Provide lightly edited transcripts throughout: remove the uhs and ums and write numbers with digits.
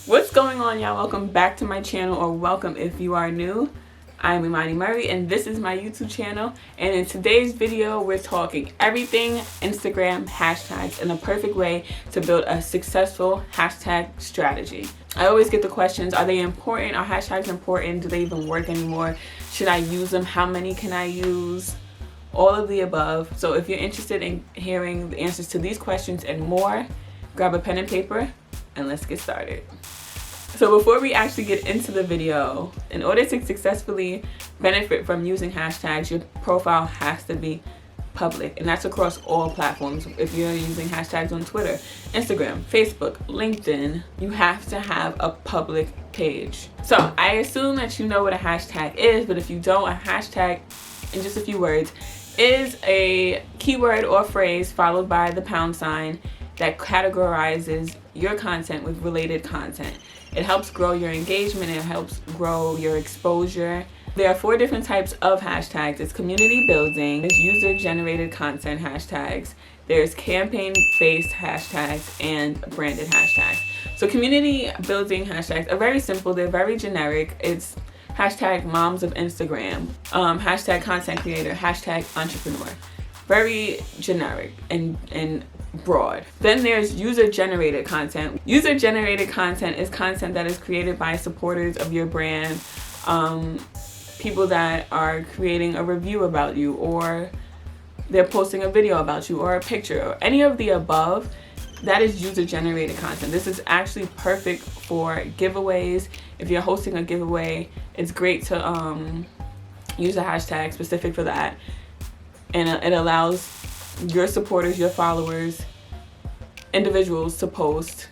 What's going on, y'all? Welcome back to my channel, or welcome if you are new. I'm Imani Murray and this is my YouTube channel, and in today's video we're talking everything Instagram hashtags and the perfect way to build a successful hashtag strategy. I always get the questions, are they important? Are hashtags important? Do they even work anymore? Should I use them? How many can I use? All of the above. So if you're interested in hearing the answers to these questions and more, grab a pen and paper and let's get started. So before we actually get into the video, in order to successfully benefit from using hashtags, your profile has to be public, and that's across all platforms. If you're using hashtags on Twitter, Instagram, Facebook, LinkedIn, you have to have a public page. So I assume that you know what a hashtag is, but if you don't, a hashtag, in just a few words, is a keyword or phrase followed by the pound sign that categorizes your content with related content. It helps grow your engagement, it helps grow your exposure. There are 4 different types of hashtags. It's community building, there's user-generated content hashtags, there's campaign-based hashtags, and branded hashtags. So community building hashtags are very simple, they're very generic. It's hashtag moms of Instagram, hashtag content creator, hashtag entrepreneur. Very generic and broad. Then there's user-generated content. User-generated content is content that is created by supporters of your brand, people that are creating a review about you, or they're posting a video about you, or a picture, or any of the above. That is user-generated content. This is actually perfect for giveaways. If you're hosting a giveaway, it's great to use a hashtag specific for that. And it allows your supporters, your followers, individuals to post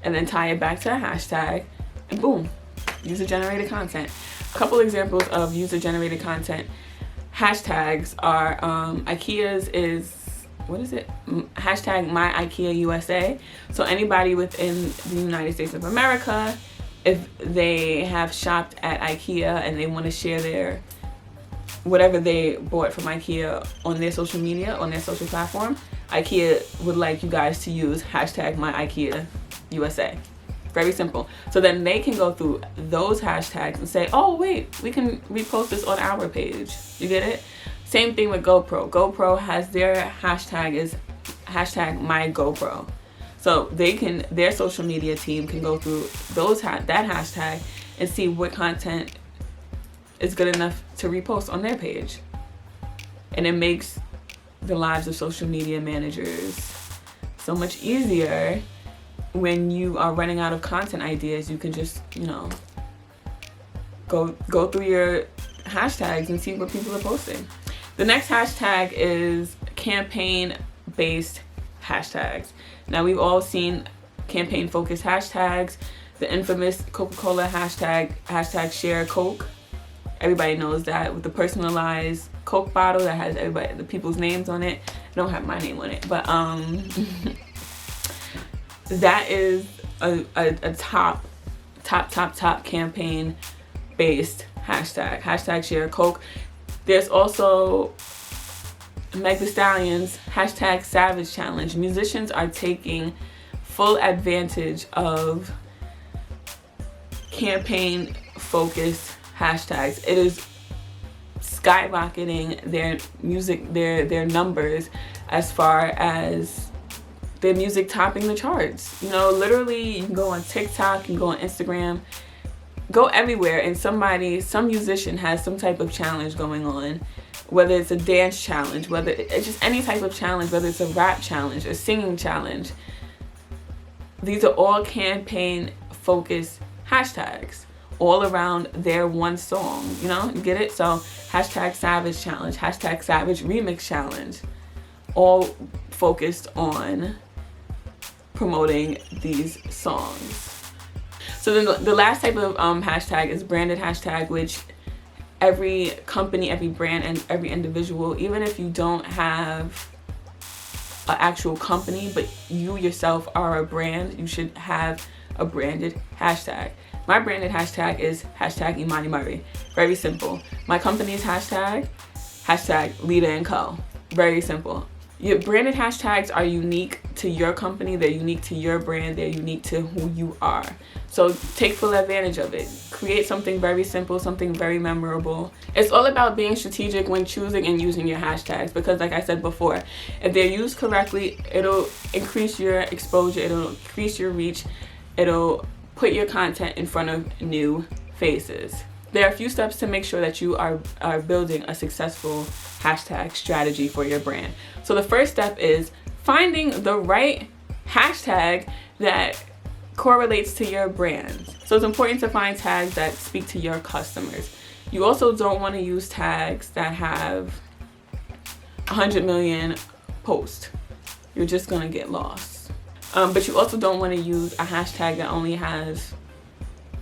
and then tie it back to a hashtag, and boom, user-generated content. A couple examples of user-generated content hashtags are IKEA's is, what is it? Hashtag my IKEA USA. So anybody within the United States of America, if they have shopped at IKEA and they want to share their whatever they bought from IKEA on their social media, on their social platform, IKEA would like you guys to use hashtag my IKEA USA. Very simple. So then they can go through those hashtags and say, oh wait, we can repost this on our page. You get it? Same thing with GoPro. GoPro has their hashtag is hashtag my GoPro. So they can, their social media team can go through those that hashtag and see what content is good enough to repost on their page. And it makes the lives of social media managers so much easier. When you are running out of content ideas, you can just, go through your hashtags and see what people are posting. The next hashtag is campaign-based hashtags. Now, we've all seen campaign-focused hashtags. The infamous Coca-Cola hashtag share Coke. Everybody knows that, with the personalized Coke bottle that has the people's names on it. I don't have my name on it, but that is a top campaign based hashtag. Hashtag share Coke. There's also Meg Thee Stallion's hashtag Savage Challenge. Musicians are taking full advantage of campaign focused hashtags. It is skyrocketing their music, their numbers, as far as their music topping the charts. Literally, you can go on TikTok, you can go on Instagram, go everywhere, and some musician has some type of challenge going on, whether it's a dance challenge, whether it's just any type of challenge, whether it's a rap challenge, a singing challenge. These are all campaign focused hashtags, all around their one song, you get it? So hashtag Savage Challenge, hashtag Savage Remix Challenge, all focused on promoting these songs. So then the last type of hashtag is branded hashtag, which every company, every brand, and every individual, even if you don't have an actual company, but you yourself are a brand, you should have a branded hashtag. My branded hashtag is hashtag Imani Murray. Very simple. My company's hashtag Leader & Co. Very simple. Your branded hashtags are unique to your company, they're unique to your brand, they're unique to who you are. So take full advantage of it. Create something very simple, something very memorable. It's all about being strategic when choosing and using your hashtags, because like I said before, if they're used correctly, it'll increase your exposure, it'll increase your reach, it'll put your content in front of new faces. There are a few steps to make sure that you are building a successful hashtag strategy for your brand. So the first step is finding the right hashtag that correlates to your brand. So it's important to find tags that speak to your customers. You also don't want to use tags that have 100 million posts. You're just going to get lost. But you also don't want to use a hashtag that only has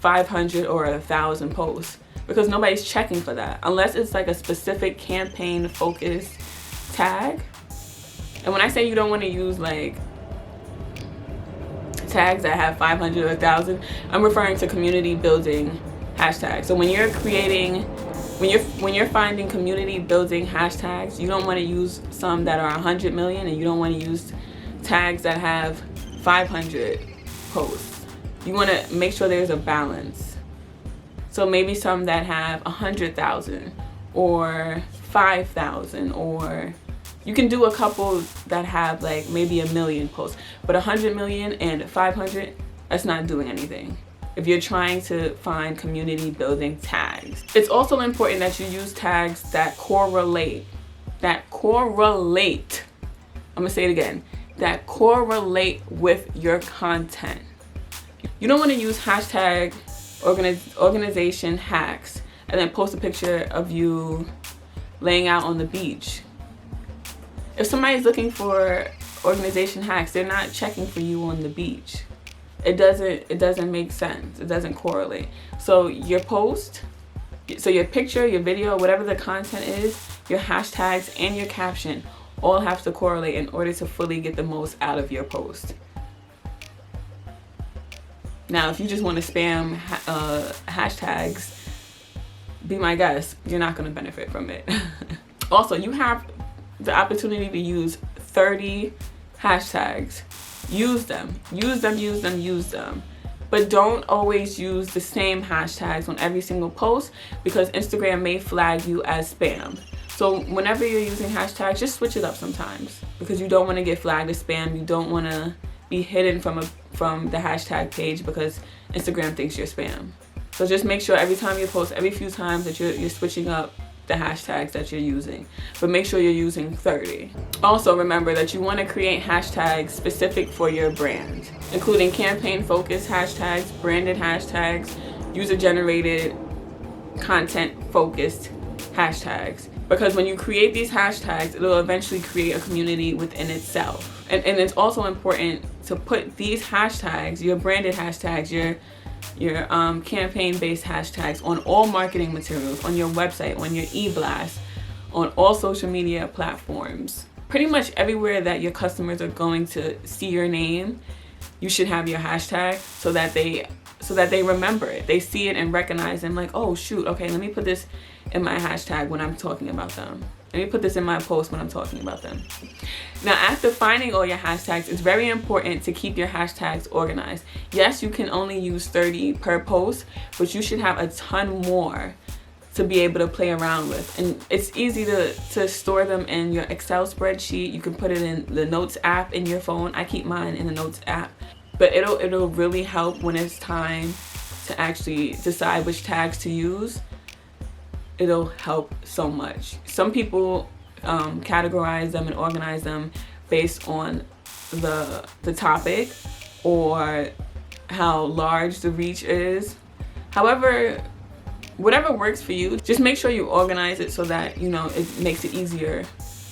500 or 1,000 posts, because nobody's checking for that unless it's like a specific campaign focused tag. And when I say you don't want to use like tags that have 500 or 1,000, I'm referring to community building hashtags. So when you're creating, when you're finding community building hashtags, you don't want to use some that are 100 million, and you don't want to use tags that have 500 posts. You want to make sure there's a balance. So maybe some that have 100,000 or 5,000, or you can do a couple that have like maybe 1 million posts, but 100 million and 500, that's not doing anything if you're trying to find community building tags. It's also important that you use tags that correlate. I'm gonna say it again, that correlate with your content. You don't want to use hashtag organization hacks and then post a picture of you laying out on the beach. If somebody's looking for organization hacks, they're not checking for you on the beach. It doesn't make sense. It doesn't correlate. So your post, so your picture, your video, whatever the content is, your hashtags and your caption all have to correlate in order to fully get the most out of your post. Now, if you just want to spam hashtags, be my guest, you're not going to benefit from it. Also, you have the opportunity to use 30 hashtags. Use them. But don't always use the same hashtags on every single post, because Instagram may flag you as spam. So whenever you're using hashtags, just switch it up sometimes, because you don't want to get flagged as spam. You don't want to be hidden from the hashtag page because Instagram thinks you're spam. So just make sure every time you post, every few times, that you're switching up the hashtags that you're using, but make sure you're using 30. Also remember that you want to create hashtags specific for your brand, including campaign focused hashtags, branded hashtags, user generated content focused hashtags. Because when you create these hashtags, it'll eventually create a community within itself. And it's also important to put these hashtags, your branded hashtags, your campaign-based hashtags, on all marketing materials, on your website, on your e-blast, on all social media platforms. Pretty much everywhere that your customers are going to see your name, you should have your hashtag so that they remember it. They see it and recognize and like, oh shoot, okay, let me put this in my hashtag when I'm talking about them. Let me put this in my post when I'm talking about them. Now, after finding all your hashtags, it's very important to keep your hashtags organized. Yes, you can only use 30 per post, but you should have a ton more to be able to play around with. And it's easy to store them in your Excel spreadsheet. You can put it in the Notes app in your phone. I keep mine in the Notes app. But it'll really help when it's time to actually decide which tags to use. It'll help so much. Some people categorize them and organize them based on the topic or how large the reach is. However, whatever works for you, just make sure you organize it so that, you know, it makes it easier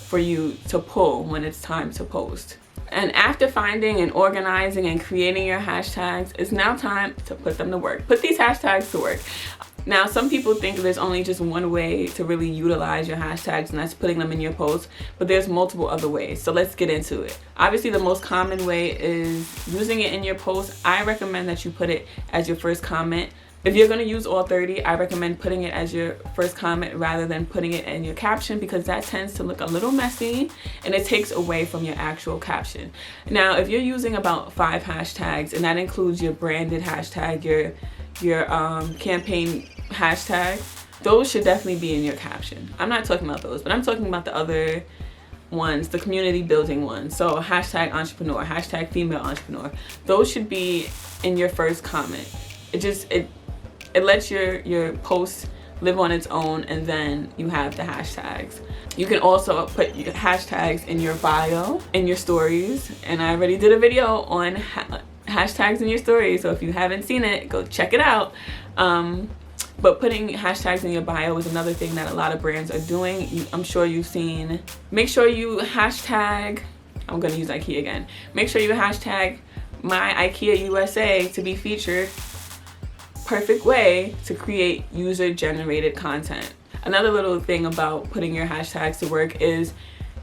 for you to pull when it's time to post. And after finding and organizing and creating your hashtags, it's now time to put them to work. Put these hashtags to work. Now, some people think there's only just one way to really utilize your hashtags, and that's putting them in your posts, but there's multiple other ways. So let's get into it. Obviously, the most common way is using it in your post. I recommend that you put it as your first comment If you're going to use all 30, I recommend putting it as your first comment rather than putting it in your caption, because that tends to look a little messy and it takes away from your actual caption. Now, if you're using about 5 hashtags, and that includes your branded hashtag, your campaign hashtag, those should definitely be in your caption. I'm not talking about those, but I'm talking about the other ones, the community building ones. So hashtag entrepreneur, hashtag female entrepreneur. Those should be in your first comment. It lets your post live on its own, and then you have the hashtags. You can also put your hashtags in your bio, in your stories, and I already did a video on hashtags in your stories, so if you haven't seen it, go check it out. But putting hashtags in your bio is another thing that a lot of brands are doing. I'm sure you've seen. Make sure you hashtag, I'm gonna use IKEA again. Make sure you hashtag my IKEA USA to be featured. Perfect way to create user-generated content. Another little thing about putting your hashtags to work is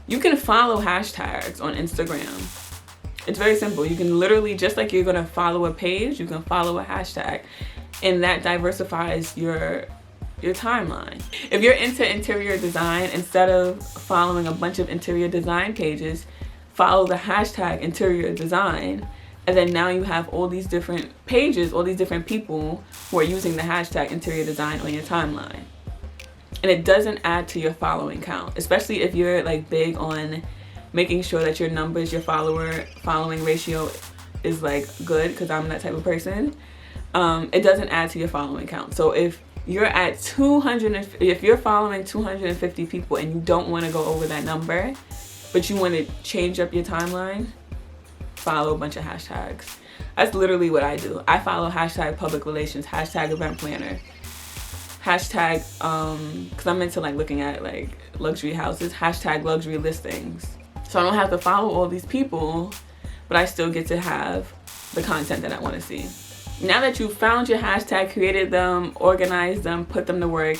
you can follow hashtags on Instagram. It's very simple. You can literally, just like you're gonna follow a page, you can follow a hashtag, and that diversifies your timeline. If you're into interior design, instead of following a bunch of interior design pages, follow the hashtag interior design. And then now you have all these different pages, all these different people who are using the hashtag interior design on your timeline. And it doesn't add to your following count, especially if you're like big on making sure that your numbers, your following ratio is like good, because I'm that type of person. It doesn't add to your following count. So if you're at if you're following 250 people and you don't want to go over that number, but you want to change up your timeline, follow a bunch of hashtags. That's literally what I do. I follow hashtag public relations, hashtag event planner, hashtag because I'm into like looking at like luxury houses, hashtag luxury listings. So I don't have to follow all these people, but I still get to have the content that I want to see. Now that you've found your hashtag, created them, organized them, put them to work,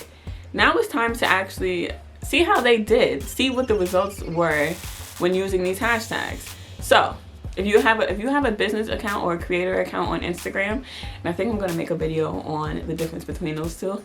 now it's time to actually see how they did, see what the results were when using these hashtags. So if you have a business account or a creator account on Instagram, and I think I'm going to make a video on the difference between those two,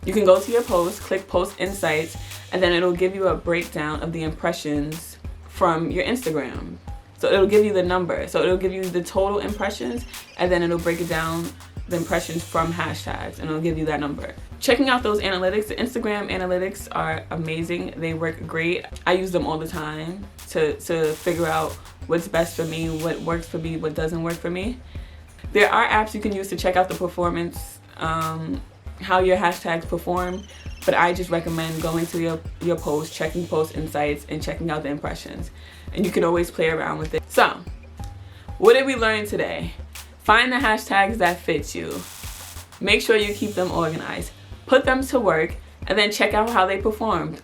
you can go to your post, click post insights, and then it'll give you a breakdown of the impressions from your Instagram. So it'll give you the number. So it'll give you the total impressions, and then it'll break it down, the impressions from hashtags, and it'll give you that number. Checking out those analytics, the Instagram analytics are amazing. They work great. I use them all the time to figure out what's best for me, what works for me, what doesn't work for me. There are apps you can use to check out the performance, how your hashtags perform, but I just recommend going to your post, checking post insights, and checking out the impressions. And you can always play around with it. So, what did we learn today? Find the hashtags that fit you. Make sure you keep them organized. Put them to work, and then check out how they performed,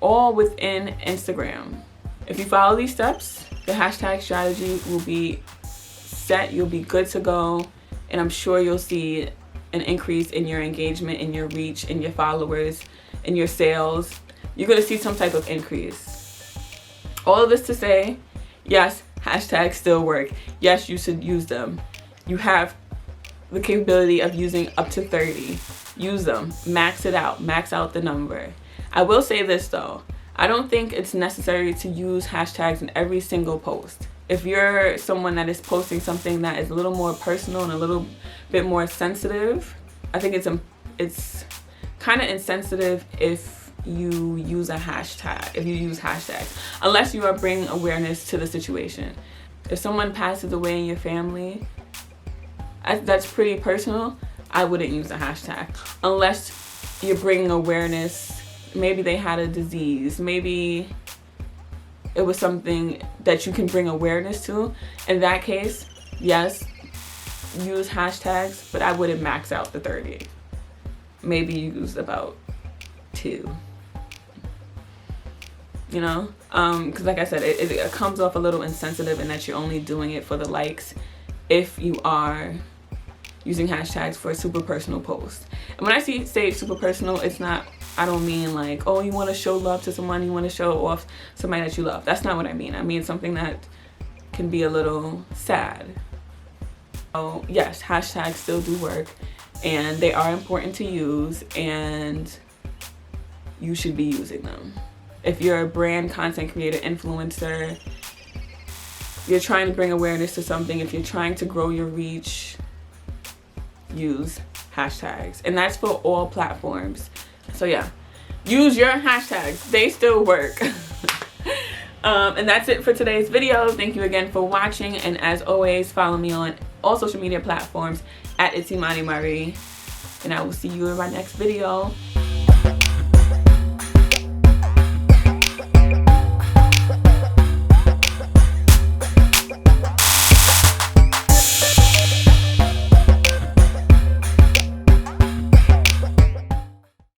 all within Instagram. If you follow these steps, the hashtag strategy will be set, you'll be good to go, and I'm sure you'll see an increase in your engagement, in your reach, in your followers, in your sales. You're gonna see some type of increase. All of this to say, yes, hashtags still work. Yes, you should use them. You have the capability of using up to 30. Use them, max it out, max out the number. I will say this though, I don't think it's necessary to use hashtags in every single post. If you're someone that is posting something that is a little more personal and a little bit more sensitive, I think it's kind of insensitive if you use a hashtag, if you use hashtags, unless you are bringing awareness to the situation. If someone passes away in your family, that's pretty personal, I wouldn't use a hashtag. Unless you're bringing awareness, maybe they had a disease, maybe it was something that you can bring awareness to. In that case, yes, use hashtags, but I wouldn't max out the 30. Maybe use about 2. You know? Because like I said, it comes off a little insensitive in that you're only doing it for the likes if you are using hashtags for a super personal post. And when I say super personal, it's not, I don't mean like, oh, you want to show love to someone, you want to show off somebody that you love. That's not what I mean. I mean something that can be a little sad. Oh, yes, hashtags still do work. and they are important to use, and you should be using them. If you're a brand content creator, influencer, you're trying to bring awareness to something, if you're trying to grow your reach, use hashtags. And that's for all platforms. So yeah, use your hashtags. They still work. And that's it for today's video. Thank you again for watching. And as always, follow me on all social media platforms at It's Imani Murray. And I will see you in my next video.